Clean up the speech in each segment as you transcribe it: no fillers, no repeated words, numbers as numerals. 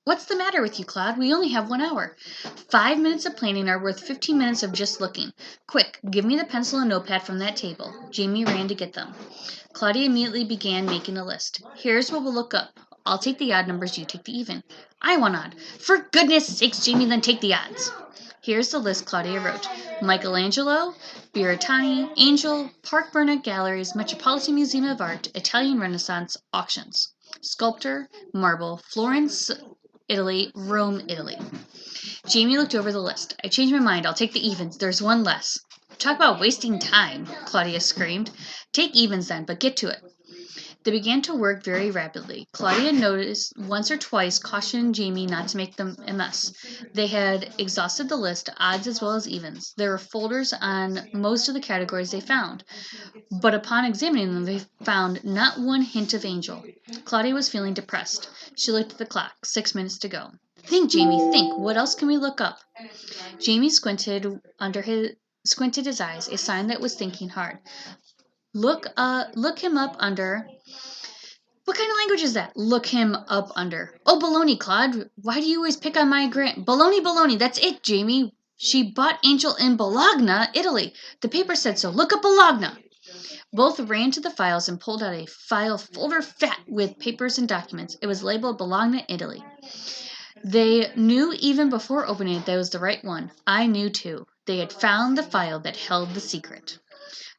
What's the matter with you, Claude? We only have 1 hour. 5 minutes of planning are worth 15 minutes of just looking. Quick, give me the pencil and notepad from that table. Jamie ran to get them. Claudia immediately began making a list. Here's what we'll look up. I'll take the odd numbers, you take the even. I want odd. For goodness sakes, Jamie, then take the odds. Here's the list Claudia wrote. Michelangelo, Biratani, Angel, Park Burnett Galleries, Metropolitan Museum of Art, Italian Renaissance, auctions. Sculptor, marble, Florence, Italy, Rome, Italy. Jamie looked over the list. I changed my mind. I'll take the evens. There's one less. Talk about wasting time, Claudia screamed. Take evens then, but get to it. They began to work very rapidly. Claudia noticed once or twice, cautioned Jamie not to make them a mess. They had exhausted the list, odds as well as evens. There were folders on most of the categories they found, but upon examining them, they found not one hint of Angel. Claudia was feeling depressed. She looked at the clock. 6 minutes to go. Think, Jamie, think. What else can we look up? Jamie squinted his eyes, a sign that was thinking hard. Look him up under. What kind of language is that? Look him up under. Oh, baloney, Claude. Why do you always pick on my Baloney, that's it, Jamie. She bought Angel in Bologna, Italy. The paper said so. Look up Bologna. Both ran to the files and pulled out a file folder fat with papers and documents. It was labeled Bologna, Italy. They knew even before opening it that it was the right one. I knew too. They had found the file that held the secret.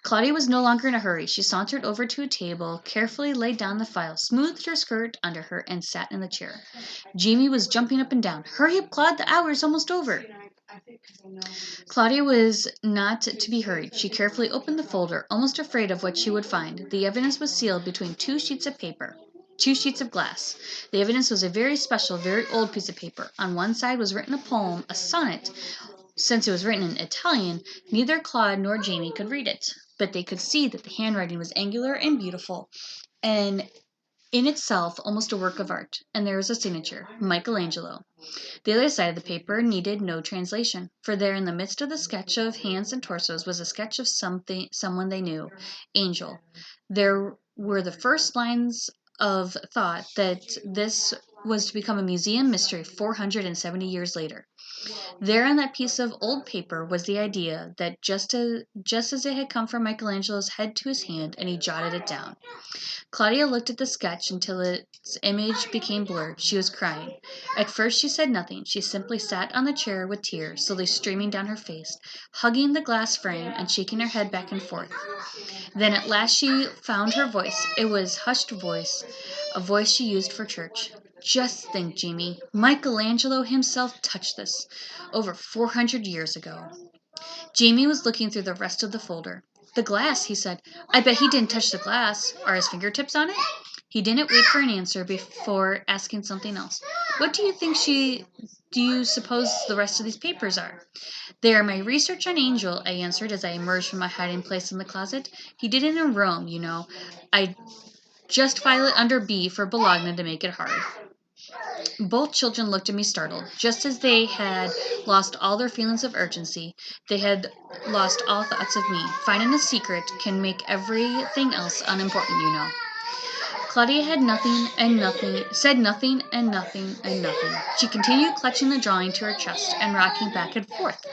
Claudia was no longer in a hurry. She sauntered over to a table, carefully laid down the file, smoothed her skirt under her, and sat in the chair. Jamie was jumping up and down. Hurry up, Claude, the hour is almost over. Claudia was not to be hurried. She carefully opened the folder, almost afraid of what she would find. The evidence was sealed between two sheets of glass. The evidence was a very special, very old piece of paper. On one side was written a poem, a sonnet. Since it was written in Italian, neither Claude nor Jamie could read it, but they could see that the handwriting was angular and beautiful, and in itself almost a work of art. And there was a signature, Michelangelo. The other side of the paper needed no translation, for there in the midst of the sketch of hands and torsos was a sketch of someone they knew, Angel. There were the first lines of thought that this was to become a museum mystery 470 years later. There on that piece of old paper was the idea that just as it had come from Michelangelo's head to his hand, and he jotted it down. Claudia looked at the sketch until its image became blurred. She was crying. At first she said nothing. She simply sat on the chair with tears slowly streaming down her face, hugging the glass frame and shaking her head back and forth. Then at last she found her voice. It was hushed voice, a voice she used for church. Just think, Jamie, Michelangelo himself touched this over 400 years ago. Jamie was looking through the rest of the folder. The glass, he said. I bet he didn't touch the glass. Are his fingertips on it? He didn't wait for an answer before asking something else. What do you suppose the rest of these papers are? They are my research on Angel, I answered as I emerged from my hiding place in the closet. He did it in Rome, you know. I just file it under B for Bologna to make it hard. Both children looked at me startled. Just as they had lost all their feelings of urgency, they had lost all thoughts of me. Finding a secret can make everything else unimportant, you know. Claudia had said nothing and nothing and nothing. She continued clutching the drawing to her chest and rocking back and forth.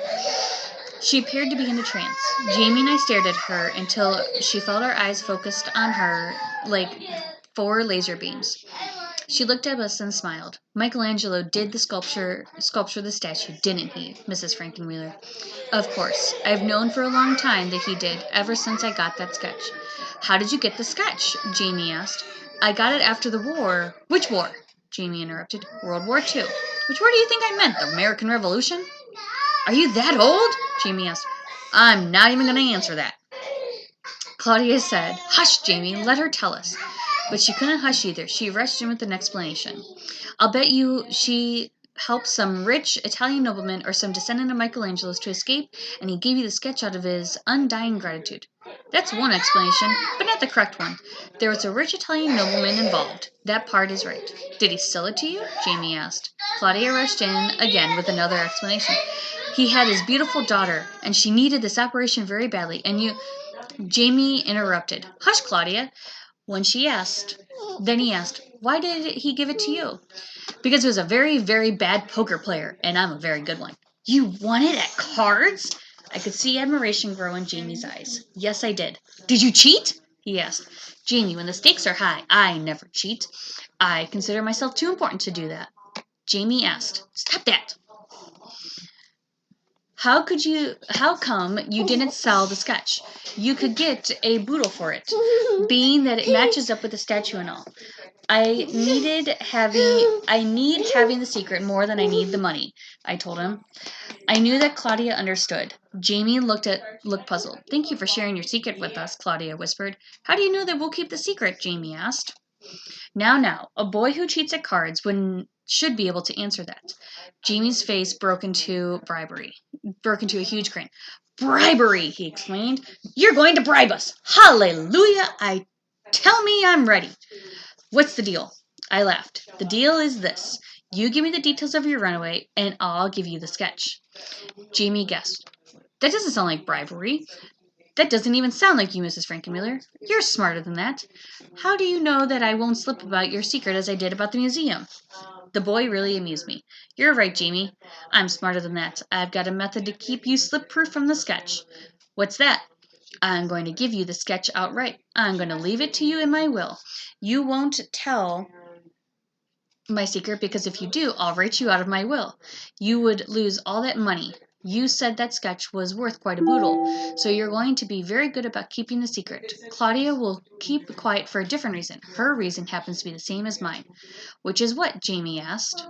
She appeared to be in a trance. Jamie and I stared at her until she felt our eyes focused on her like 4 laser beams. She looked at us and smiled. Michelangelo did the sculpture the statue, didn't he, Mrs. Frankenwheeler? Of course. I've known for a long time that he did, ever since I got that sketch. How did you get the sketch? Jamie asked. I got it after the war. Which war? Jamie interrupted. World War II. Which war do you think I meant? The American Revolution? Are you that old? Jamie asked. I'm not even going to answer that. Claudia said, Hush, Jamie, let her tell us. But she couldn't hush either. She rushed in with an explanation. I'll bet you she helped some rich Italian nobleman or some descendant of Michelangelo's to escape, and he gave you the sketch out of his undying gratitude. That's one explanation, but not the correct one. There was a rich Italian nobleman involved. That part is right. Did he sell it to you? Jamie asked. Claudia rushed in again with another explanation. He had his beautiful daughter, and she needed this operation very badly, and you... Jamie interrupted. Hush, Claudia. Then he asked, Why did he give it to you? Because he was a very, very bad poker player, and I'm a very good one. You won it at cards? I could see admiration grow in Jamie's eyes. Yes, I did. Did you cheat? He asked. Jamie, when the stakes are high, I never cheat. I consider myself too important to do that. Jamie asked, Stop that. How come you didn't sell the sketch? You could get a boodle for it, being that it matches up with the statue and all. I need having the secret more than I need the money, I told him. I knew that Claudia understood. Jamie looked puzzled. Thank you for sharing your secret with us, Claudia whispered. How do you know that we'll keep the secret? Jamie asked. Now, a boy who cheats at cards should be able to answer that. Jamie's face broke into a huge grin. Bribery, he exclaimed. You're going to bribe us. Hallelujah. Tell me I'm ready. What's the deal? I laughed. The deal is this. You give me the details of your runaway, and I'll give you the sketch. Jamie guessed. That doesn't sound like bribery. That doesn't even sound like you, Mrs. Frankenmuller. You're smarter than that. How do you know that I won't slip about your secret as I did about the museum? The boy really amused me. You're right, Jamie. I'm smarter than that. I've got a method to keep you slip-proof from the sketch. What's that? I'm going to give you the sketch outright. I'm going to leave it to you in my will. You won't tell my secret because if you do, I'll write you out of my will. You would lose all that money. You said that sketch was worth quite a boodle, so you're going to be very good about keeping the secret. Claudia will keep quiet for a different reason. Her reason happens to be the same as mine. Which is what? Jamie asked.